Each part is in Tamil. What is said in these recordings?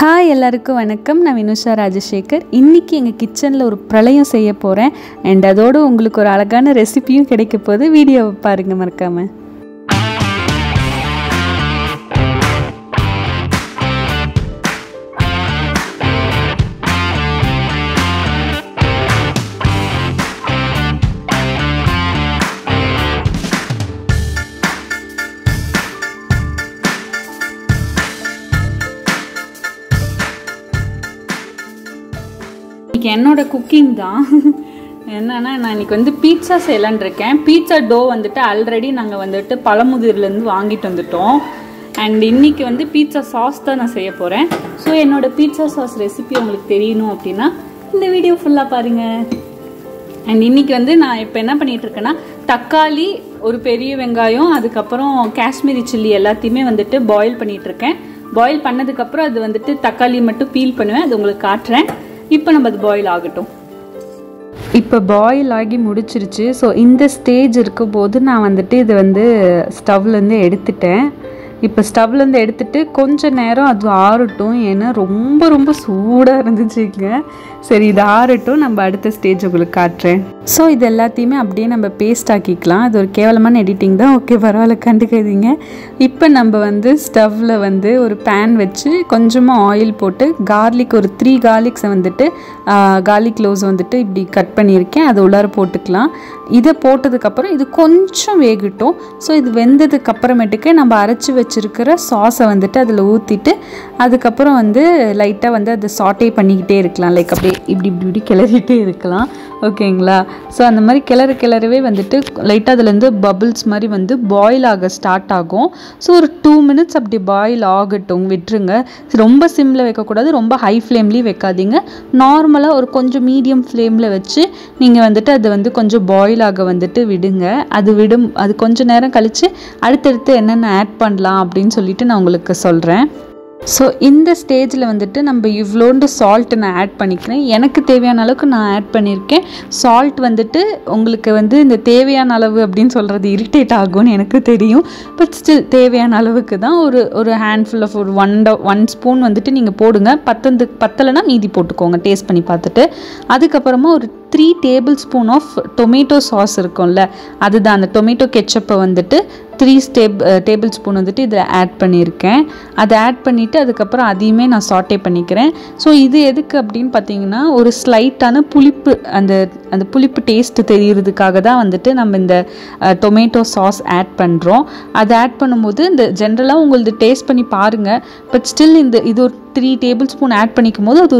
ஹாய் எல்லாருக்கும் வணக்கம். நான் வினுஷா ராஜசேகர். இன்றைக்கி எங்கள் கிச்சனில் ஒரு பிரளயம் செய்ய போகிறேன். அண்ட் அதோடு உங்களுக்கு ஒரு அழகான ரெசிபியும் கிடைக்க போகுது. வீடியோவை பாருங்கள் மறக்காமல். என்னோட குக்கிங் தான் என்னன்னா, நான் இன்றைக்கி வந்து பீட்சா செய்யலான்னு இருக்கேன். பீட்சா டோ வந்துட்டு ஆல்ரெடி நாங்கள் வந்துட்டு பழமுதிர்லேருந்து வாங்கிட்டு வந்துட்டோம். அண்ட் இன்றைக்கி வந்து பீட்சா சாஸ் தான் நான் செய்ய போகிறேன். ஸோ என்னோடய பீட்சா சாஸ் ரெசிபி உங்களுக்கு தெரியணும் அப்படின்னா இந்த வீடியோ ஃபுல்லாக பாருங்கள். அண்ட் இன்றைக்கி வந்து நான் இப்போ என்ன பண்ணிகிட்ருக்கேன்னா, தக்காளி, ஒரு பெரிய வெங்காயம், அதுக்கப்புறம் காஷ்மீரி சில்லி எல்லாத்தையுமே வந்துட்டு பாயில் பண்ணிகிட்ருக்கேன். பாயில் பண்ணதுக்கப்புறம் அது வந்துட்டு தக்காளி மட்டும் பீல் பண்ணுவேன், அது உங்களுக்கு காட்டுறேன். இப்போ நம்ம அது பாயில் ஆகட்டும். இப்போ பாயில் ஆகி முடிச்சிருச்சு. ஸோ இந்த ஸ்டேஜ் இருக்கும்போது நான் வந்துட்டு இதை வந்து ஸ்டவ்லேருந்து எடுத்துட்டேன். இப்போ ஸ்டவ்லேருந்து எடுத்துகிட்டு கொஞ்சம் நேரம் அது ஆறட்டும். ஏன்னா ரொம்ப ரொம்ப சூடாக இருந்துச்சுங்க. சரி, இது ஆறட்டும், நம்ம அடுத்த ஸ்டேஜ் உங்களுக்கு காட்டுறேன். ஸோ இது எல்லாத்தையுமே அப்படியே நம்ம பேஸ்ட் ஆக்கிக்கலாம். அது ஒரு கேவலமான எடிட்டிங் தான், ஓகே பரவாயில்ல, கண்டுக்காதீங்க. இப்போ நம்ம வந்து ஸ்டவ்வில் வந்து ஒரு பேன் வச்சு கொஞ்சமாக ஆயில் போட்டு கார்லிக், ஒரு 3 கார்லிக்ஸை வந்துட்டு கார்லிக் க்ளோவ்ஸ் வந்துட்டு இப்படி கட் பண்ணியிருக்கேன், அது உள்ளார போட்டுக்கலாம். இதை போட்டதுக்கப்புறம் இது கொஞ்சம் வேகட்டும். ஸோ இது வெந்ததுக்கப்புறமேட்டுக்கு நம்ம அரைச்சி வச்சுருக்கிற சாஸை வந்துட்டு அதில் ஊற்றிட்டு அதுக்கப்புறம் வந்து லைட்டாக வந்து அதை சாட்டே பண்ணிக்கிட்டே இருக்கலாம். லைக் அப்படியே இப்படி இப்படி இப்படி கிளறிட்டே இருக்கலாம், ஓகேங்களா? ஸோ அந்த மாதிரி கிளறவே வந்துட்டு லைட்டாக அதுலேருந்து பபிள்ஸ் மாதிரி வந்து பாயில் ஆக ஸ்டார்ட் ஆகும். ஸோ ஒரு 2 மினிட்ஸ் அப்படி பாயில் ஆகட்டும், விட்டுருங்க. ரொம்ப சிம்மில் வைக்கக்கூடாது, ரொம்ப ஹை ஃப்ளேம்லேயும் வைக்காதீங்க. நார்மலாக ஒரு கொஞ்சம் மீடியம் ஃப்ளேமில் வச்சு நீங்கள் வந்துட்டு அதை வந்து கொஞ்சம் பாயில் ஆக வந்துட்டு விடுங்க. அது கொஞ்சம் நேரம் கழித்து அடுத்தடுத்து என்னென்ன ஆட் பண்ணலாம் அப்படின்னு சொல்லிட்டு நான் உங்களுக்கு சொல்கிறேன். ஸோ இந்த ஸ்டேஜில் வந்துட்டு நம்ம இவ்வளோண்டு சால்ட்டு நான் ஆட் பண்ணிக்கிறேன். எனக்கு தேவையான அளவுக்கு நான் ஆட் பண்ணியிருக்கேன். சால்ட் வந்துட்டு உங்களுக்கு வந்து இந்த தேவையான அளவு அப்படின்னு சொல்கிறது இரிட்டேட் ஆகும்னு எனக்கு தெரியும். பட் ஸ்டில் தேவையான அளவுக்கு தான் ஒரு ஹேண்ட்ஃபுல் ஆஃப் ஒரு 1 ஸ்பூன் வந்துட்டு நீங்கள் போடுங்க. பத்தலைன்னா மீதி போட்டுக்கோங்க டேஸ்ட் பண்ணி பார்த்துட்டு. அதுக்கப்புறமா ஒரு 3 table spoon of tomato sauce இருக்கும்ல, அதுதான் அந்த டொமேட்டோ கெச்சப்பை வந்துட்டு 3 டேபிள் ஸ்பூன் வந்துட்டு இதில் ஆட் பண்ணியிருக்கேன். அதை ஆட் பண்ணிவிட்டு அதுக்கப்புறம் அதையுமே நான் சாட்டே பண்ணிக்கிறேன். ஸோ இது எதுக்கு அப்படின்னு பார்த்தீங்கன்னா, ஒரு ஸ்லைட்டான புளிப்பு, அந்த புளிப்பு டேஸ்ட்டு தெரியறதுக்காக தான் வந்துட்டு நம்ம இந்த டொமேட்டோ சாஸ் ஆட் பண்ணுறோம். அதை ஆட் பண்ணும்போது இந்த ஜென்ரலாக உங்களுக்கு டேஸ்ட் பண்ணி பாருங்கள். பட் ஸ்டில் இது ஒரு 3 டேபிள் ஸ்பூன் ஆட் பண்ணிக்கும் போது அது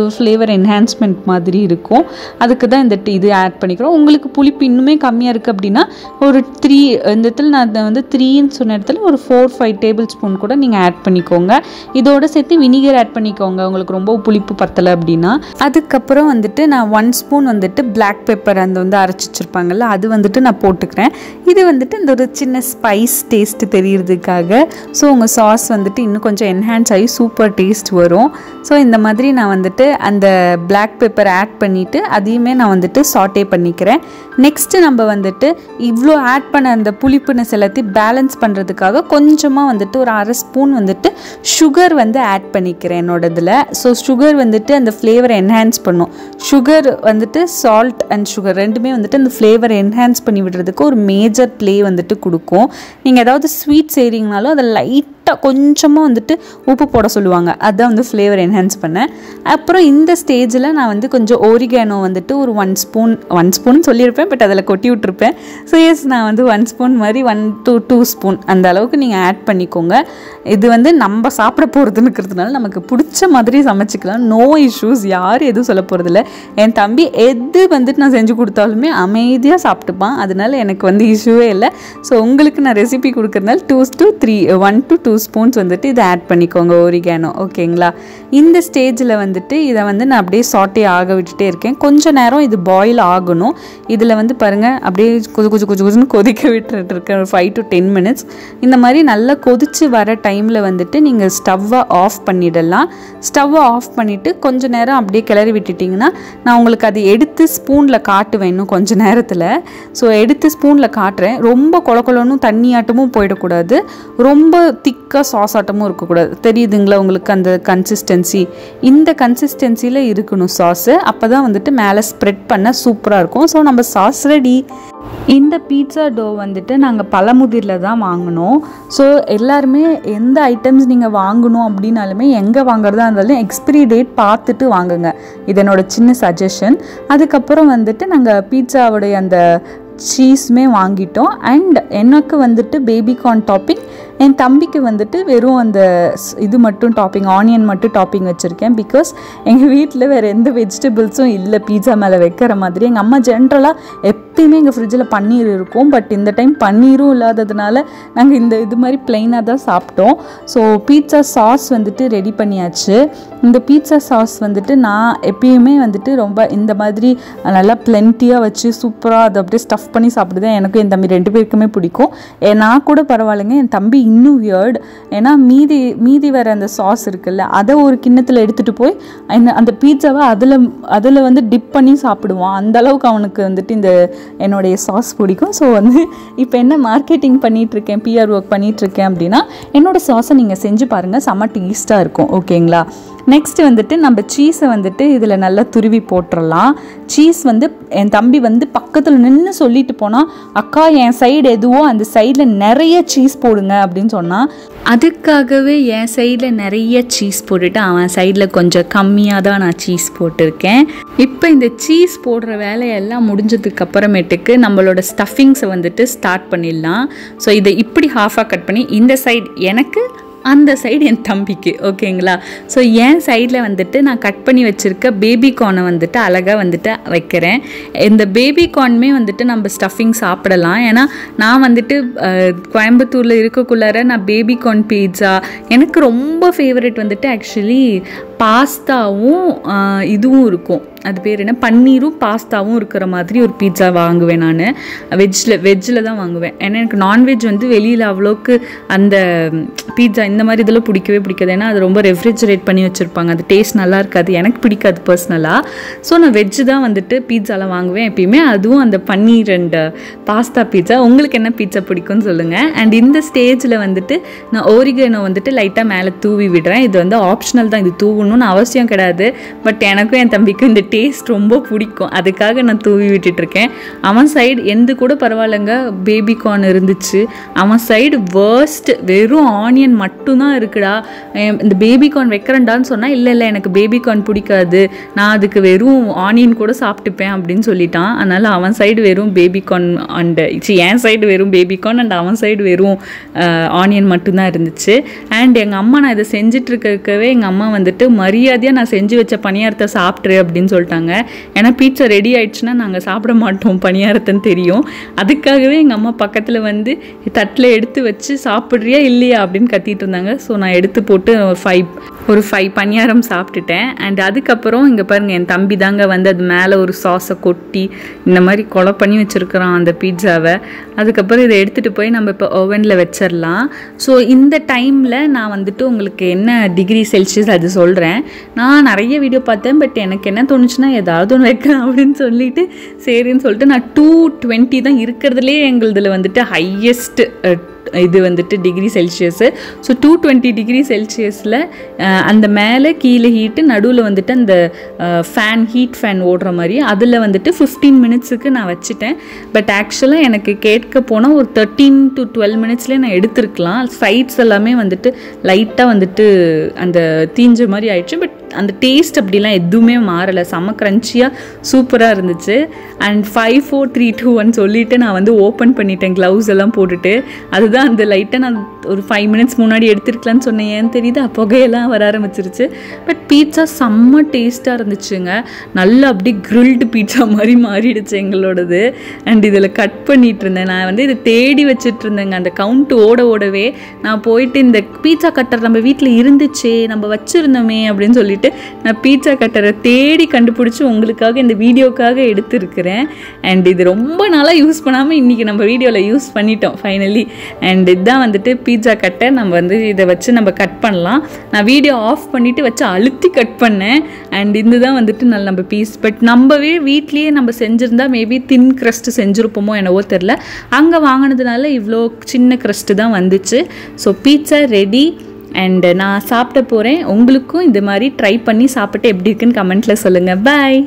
ஒரு ஃப்ளேவர் என்ஹான்ஸ்மெண்ட் மாதிரி இருக்கும். அதுக்கு தான் இது ஆட் பண்ணிக்கிறோம். உங்களுக்கு புளிப்பு இன்னுமே கம்மியாக இருக்குது அப்படின்னா ஒரு 3, இந்த இடத்துல நான் வந்து 3ன்னு சொன்ன இடத்துல ஒரு 4-5 டேபிள் ஸ்பூன் கூட நீங்கள் ஆட் பண்ணிக்கோங்க. இதோடு சேர்த்து வினிகர் ஆட் பண்ணிக்கோங்க உங்களுக்கு ரொம்ப புளிப்பு பத்தலை அப்படின்னா. அதுக்கப்புறம் வந்துட்டு நான் 1 ஸ்பூன் வந்துட்டு பிளாக் பெப்பர் அந்த வந்து அரைச்சி வச்சுருப்பாங்கல்ல, அது வந்துட்டு நான் போட்டுக்கிறேன். இது வந்துட்டு இந்த ஒரு சின்ன ஸ்பைஸ் டேஸ்ட்டு தெரியறதுக்காக. ஸோ உங்கள் சாஸ் வந்துட்டு இன்னும் கொஞ்சம் என்ஹான்ஸ் ஆகி சூப்பர் டேஸ்ட் வரும். ஸோ இந்த மாதிரி நான் வந்துட்டு அந்த பிளாக் பெப்பர் ஆட் பண்ணிவிட்டு அதையுமே நான் வந்துட்டு சாட்டே பண்ணிக்கிறேன். நெக்ஸ்ட்டு நம்ம வந்துட்டு இவ்வளோ ஆட் பண்ண அந்த புளிப்புனஸ் எல்லாத்தையும் பேலன்ஸ் பண்ணுறதுக்காக கொஞ்சமாக வந்துட்டு ஒரு 1/2 ஸ்பூன் வந்துட்டு சுகர் வந்து ஆட் பண்ணிக்கிறேன் என்னோட இதில். ஸோ சுகர் வந்துட்டு அந்த ஃப்ளேவரை என்ஹான்ஸ் பண்ணும். சுகர் வந்துட்டு சால்ட் அண்ட் சுகர் ரெண்டுமே வந்துட்டு அந்த ஃப்ளேவரை என்ஹான்ஸ் பண்ணி விடுறதுக்கு ஒரு மேஜர் ப்ளே வந்துட்டு கொடுக்கும். நீங்கள் ஏதாவது ஸ்வீட் செய்கிறீங்கனாலும் அதை லைட்டாக கொஞ்சமாக வந்துட்டு உப்பு போட சொல்லுவாங்க, அதுதான் வந்து ஃப்ளேவர் என்ஹான்ஸ் பண்ணேன். அப்புறம் இந்த ஸ்டேஜில் நான் வந்து கொஞ்சம் ஓரிகானோ வந்துட்டு ஒரு 1 ஸ்பூன் சொல்லியிருப்பேன், பட் அதில் கொட்டி விட்டுருப்பேன். ஸோ எஸ், நான் வந்து 1 ஸ்பூன் மாதிரி 1 to 2 ஸ்பூன் அந்த அளவுக்கு நீங்கள் ஆட் பண்ணிக்கோங்க. இது வந்து நம்ம சாப்பிட போகிறதுனுக்கிறதுனால நமக்கு பிடிச்ச மாதிரி சமைச்சிக்கலாம், நோ இஷ்யூஸ், யாரும் எதுவும் சொல்ல போகிறதில்ல. என் தம்பி எது வந்துட்டு நான் செஞ்சு கொடுத்தாலுமே அமைதியாக சாப்பிட்டுப்பான், அதனால எனக்கு வந்து இஷ்யூவே இல்லை. ஸோ உங்களுக்கு நான் ரெசிபி கொடுக்குறதுனால 1 to 2 ஸ்பூன்ஸ் வந்துட்டு இதை ஆட் பண்ணிக்கோங்க ஓரிகானோ, ஓகேங்களா? இந்த ஸ்டேஜில் வந்துட்டு இதை வந்து நான் அப்படியே சாட்டே ஆக விட்டுட்டே இருக்கேன். கொஞ்சம் நேரம் இது பாயில் ஆகணும். இதில் வந்து பாருங்கள் அப்படியே கொஞ்சம் கொதிக்க விட்டுட்டு இருக்கேன் ஒரு 5 to 10 மினிட்ஸ். இந்த மாதிரி நல்லா கொதித்து வர டைமில் வந்துட்டு நீங்கள் ஸ்டவ்வை ஆஃப் பண்ணிடலாம். ஸ்டவ்வை ஆஃப் பண்ணிவிட்டு கொஞ்சம் நேரம் அப்படியே கிளறி விட்டுட்டிங்கன்னா நான் உங்களுக்கு அதை எடுத்து ஸ்பூனில் காட்டுவேன் இன்னும் கொஞ்சம் நேரத்தில். ஸோ எடுத்து ஸ்பூனில் காட்டுறேன். ரொம்ப கொலன்னு தண்ணியாட்டமும் போயிடக்கூடாது, ரொம்ப திக்காக திக்காக சாஸ் ஆட்டமும் இருக்கக்கூடாது. தெரியுதுங்களா உங்களுக்கு அந்த கன்சிஸ்டன்சி? இந்த கன்சிஸ்டன்சியில் இருக்கணும் சாஸு. அப்போ தான் வந்துட்டு மேலே ஸ்ப்ரெட் பண்ண சூப்பராக இருக்கும். ஸோ நம்ம சாஸ் ரெடி. இந்த பீட்சா டோ வந்துட்டு நாங்கள் பழமுதிரில் தான் வாங்கினோம். ஸோ எல்லாருமே எந்த ஐட்டம்ஸ் நீங்கள் வாங்கணும் அப்படின்னாலுமே எங்கே வாங்குறதா இருந்தாலும் எக்ஸ்பிரி டேட் பார்த்துட்டு வாங்குங்க. இது என்னோட சின்ன சஜஷன். அதுக்கப்புறம் வந்துட்டு நாங்கள் பீட்சாவுடைய அந்த சீஸுமே வாங்கிட்டோம். அண்ட் எனக்கு வந்துட்டு பேபிகார்ன் டாப்பிங், என் தம்பிக்கு வந்துட்டு வெறும் அந்த இது மட்டும் டாப்பிங், ஆனியன் மட்டும் டாப்பிங் வச்சுருக்கேன். பிகாஸ் எங்கள் வீட்டில் வேறு எந்த வெஜிடபிள்ஸும் இல்லை பீட்சா மேலே வைக்கிற மாதிரி. எங்கள் அம்மா ஜென்ரலாக எப்பயுமே எங்கள் ஃப்ரிட்ஜில் பன்னீர் இருக்கும். பட் இந்த டைம் பன்னீரும் இல்லாததுனால நாங்கள் இது மாதிரி ப்ளெயினாக தான் சாப்பிட்டோம். ஸோ பீட்சா சாஸ் வந்துட்டு ரெடி பண்ணியாச்சு. இந்த பீட்சா சாஸ் வந்துட்டு நான் எப்பயுமே வந்துட்டு ரொம்ப இந்த மாதிரி நல்லா பிளென்ட்டியாக வச்சு சூப்பராக அதை அப்படியே ஸ்டஃப் பண்ணி சாப்பிடுதான் எனக்கும் என் தம்பி 2 பேருக்குமே பிடிக்கும். நான் கூட பரவாயில்லைங்க, என் தம்பி இன்னும் வியர்ட். ஏன்னா மீதி வர அந்த சாஸ் இருக்குல்ல, அதை ஒரு கிண்ணத்தில் எடுத்துகிட்டு போய் அந்த பீட்சாவை அதில் வந்து டிப் பண்ணி சாப்பிடுவான். அந்தளவுக்கு அவனுக்கு வந்துட்டு இந்த என்னுடைய சாஸ் பிடிக்கும். ஸோ வந்து இப்போ என்ன மார்க்கெட்டிங் பண்ணிகிட்ருக்கேன், PR ஒர்க் பண்ணிகிட்ருக்கேன் அப்படின்னா என்னோடய சாஸை நீங்கள் செஞ்சு பாருங்கள், செம்ம டேஸ்ட்டாக இருக்கும். ஓகேங்களா? நெக்ஸ்ட் வந்துட்டு நம்ம சீஸை வந்துட்டு இதில் நல்லா துருவி போட்டுடலாம். சீஸ் வந்து என் தம்பி வந்து பக்கத்தில் நின்று சொல்லிட்டு போனால், அக்கா என் சைடு எதுவோ அந்த சைடில் நிறைய சீஸ் போடுங்க அப்படின்னு சொன்னால், அதுக்காகவே என் சைடில் நிறைய சீஸ் போட்டுட்டு அவன் சைடில் கொஞ்சம் கம்மியாக தான் நான் சீஸ் போட்டிருக்கேன். இப்போ இந்த சீஸ் போடுற வேலையெல்லாம் முடிஞ்சதுக்கு அப்புறமேட்டுக்கு நம்மளோட ஸ்டஃபிங்ஸை வந்துட்டு ஸ்டார்ட் பண்ணிடலாம். ஸோ இதை இப்படி ஹாஃபாக கட் பண்ணி இந்த சைடு எனக்கு, அந்த சைடு என் தம்பிக்கு. ஓகேங்களா? ஸோ என் சைடில் வந்துட்டு நான் கட் பண்ணி வச்சுருக்க பேபிகார்னை வந்துட்டு அழகாக வந்துட்டு வைக்கிறேன். இந்த பேபிகார்னுமே வந்துட்டு நம்ம ஸ்டஃபிங் சாப்பிடலாம். ஏன்னா நான் வந்துட்டு கோயம்புத்தூரில் இருக்கக்குள்ளார நான் பேபிகார்ன் பீட்சா, எனக்கு ரொம்ப ஃபேவரட் வந்துட்டு ஆக்சுவலி பாஸ்தாவும் இதுவும் இருக்கும். அது பேர் என்ன, பன்னீரும் பாஸ்தாவும் இருக்கிற மாதிரி ஒரு பீட்சா வாங்குவேன் நான். வெஜ்ஜில் தான் வாங்குவேன். ஏன்னா எனக்கு நான்வெஜ் வந்து வெளியில் அவ்வளோக்கு அந்த பீட்சா இந்த மாதிரி இதெல்லாம் பிடிக்கவே பிடிக்காது. ஏன்னா அது ரொம்ப ரெஃப்ரிஜரேட் பண்ணி வச்சுருப்பாங்க, அது டேஸ்ட் நல்லா இருக்காது, எனக்கு பிடிக்காது பர்சனலாக. ஸோ நான் வெஜ்ஜு தான் வந்துட்டு பீட்சாலாம் வாங்குவேன் எப்பயுமே. அதுவும் அந்த பன்னீர் அண்ட் பாஸ்தா பீட்சா. உங்களுக்கு என்ன பீட்சா பிடிக்கும்னு சொல்லுங்கள். அண்ட் இந்த ஸ்டேஜில் வந்துட்டு நான் ஓரிகனோ வந்துட்டு லைட்டாக மேலே தூவி விடுறேன். இது வந்து ஆப்ஷனல் தான், இது தூவணும்னு அவசியம் கிடையாது. பட் எனக்கும் என் தம்பிக்கும் இந்த டேஸ்ட் ரொம்ப பிடிக்கும், அதுக்காக நான் தூவி விட்டுட்ருக்கேன். அவன் சைடு எந்த கூட பரவாயில்லைங்க, பேபிகார்ன் இருந்துச்சு. அவன் சைடு வேர்ஸ்ட், வெறும் ஆனியன் மட்டும்தான் இருக்குடா, இந்த பேபிகார்ன் வைக்கிறேன்டான்னு சொன்னால், இல்லை எனக்கு பேபிகார்ன் பிடிக்காது, நான் அதுக்கு வெறும் ஆனியன் கூட சாப்பிட்டுப்பேன் அப்படின்னு சொல்லிட்டான். அதனால் அவன் சைடு வெறும் பேபிகார்ன் அண்ட் என் சைடு வெறும் பேபிகார்ன் அண்ட் அவன் சைடு வெறும் ஆனியன் மட்டும்தான் இருந்துச்சு. அண்ட் எங்கள் அம்மா நான் இதை செஞ்சிட்ருக்கவே எங்கள் அம்மா வந்துட்டு மரியாதையாக நான் செஞ்சு வச்ச பணியாரத்தை சாப்பிட்ரு அப்படின்னு சொல்லிட்டாங்க. ஏன்னா பீட்சா ரெடி ஆயிடுச்சுன்னா நாங்கள் சாப்பிட மாட்டோம் பணியாரத்துன்னு தெரியும். அதுக்காகவே எங்கள் அம்மா பக்கத்தில் வந்து தட்டில் எடுத்து வச்சு சாப்பிட்றியா இல்லையா அப்படின்னு கத்திட்டு இருந்தாங்க. ஸோ நான் எடுத்து போட்டு ஒரு 5 பணியாரம் சாப்பிட்டுட்டேன். அண்ட் அதுக்கப்புறம் இங்கே பாருங்கள், என் தம்பி தாங்க வந்து அது மேலே ஒரு சாஸை கொட்டி இந்த மாதிரி கொலை பண்ணி வச்சுருக்குறான் அந்த பீட்சாவை. அதுக்கப்புறம் இதை எடுத்துகிட்டு போய் நம்ம இப்போ ஓவனில் வச்சிடலாம். ஸோ இந்த டைமில் நான் வந்துட்டு உங்களுக்கு என்ன டிகிரி செல்சியஸ் அது சொல்கிறேன். நான் நிறைய வீடியோ பார்த்தேன், பட் எனக்கு என்ன தோணுச்சுன்னா ஏதாவது ஒன்று வைக்கலாம் அப்படின்னு சொல்லிட்டு சரின்னு சொல்லிட்டு நான் 220 தான் இருக்கிறதுலே எங்களுதில் வந்துட்டு ஹையஸ்ட் இது வந்துட்டு டிகிரி செல்சியஸு. ஸோ 220 டிகிரி செல்சியஸில் அந்த மேலே கீழே ஹீட்டு, நடுவில் வந்துட்டு அந்த ஹீட் ஃபேன் ஓடுற மாதிரி அதில் வந்துட்டு 15 மினிட்ஸுக்கு நான் வச்சுட்டேன். பட் ஆக்சுவலாக எனக்கு கேட்க போனால் ஒரு 13 to 12 மினிட்ஸ்லேயே நான் எடுத்துருக்கலாம். சைட்ஸ் எல்லாமே வந்துட்டு லைட்டாக வந்துட்டு அந்த தீஞ்ச மாதிரி ஆயிடுச்சு. பட் அந்த டேஸ்ட் அப்படிலாம் எதுவுமே மாறலை, செம்ம க்ரன்ச்சியாக சூப்பராக இருந்துச்சு. அண்ட் 5 4 3 2 1 சொல்லிவிட்டு நான் வந்து ஓப்பன் பண்ணிட்டேன் க்ளவுஸ் எல்லாம் போட்டுட்டு. அதுதான் அந்த லைட்டாக நான் ஒரு 5 மினிட்ஸ் முன்னாடி எடுத்துருக்கலான்னு சொன்னேன். ஏன்னு தெரியுது, புகையெல்லாம் வர ஆரம்பிச்சிருச்சு. பட் பீட்சா செம்ம டேஸ்ட்டாக இருந்துச்சுங்க. நல்லா அப்படி கிரில்டு பீட்சா மாதிரி மாறிடுச்சு எங்களோடது. அண்ட் இதில் கட் பண்ணிகிட்டு இருந்தேன். நான் வந்து இதை தேடி வச்சுட்டு இருந்தேங்க. அந்த கவுண்ட் ஓடவே நான் போயிட்டு இந்த பீட்சா கட்டர் நம்ம வீட்டில் இருந்துச்சே, நம்ம வச்சுருந்தோமே அப்படின்னு சொல்லிட்டு சொல்லிட்டு நான் பீட்சா கட்டரை தேடி கண்டுபிடிச்சி உங்களுக்காக இந்த வீடியோக்காக எடுத்துருக்கிறேன். அண்ட் இது ரொம்ப நாளாக யூஸ் பண்ணாமல் இன்றைக்கி நம்ம வீடியோவில் யூஸ் பண்ணிட்டோம் ஃபைனலி. அண்ட் இதுதான் வந்துட்டு பீட்சா கட்டை. நம்ம வந்து இதை வச்சு நம்ம கட் பண்ணலாம். நான் வீடியோ ஆஃப் பண்ணிவிட்டு வச்சு அழுத்தி கட் பண்ணேன். அண்ட் இதுதான் வந்துட்டு நல்ல நம்ம பீஸ். பட் நம்மவே வீட்லேயே நம்ம செஞ்சுருந்தா மேபி தின் க்ரஸ்ட் செஞ்சுருப்போமோ என்னவோ தெரில. அங்கே வாங்கினதுனால இவ்வளோ சின்ன க்ரஸ்ட்டு தான் வந்துச்சு. So pizza ready. அண்ட் நான் சாப்பிட போகிறேன். உங்களுக்கும் இந்த மாதிரி ட்ரை பண்ணி சாப்பிட்டு எப்படி இருக்குன்னு கமெண்ட்டில் சொல்லுங்கள். பாய்.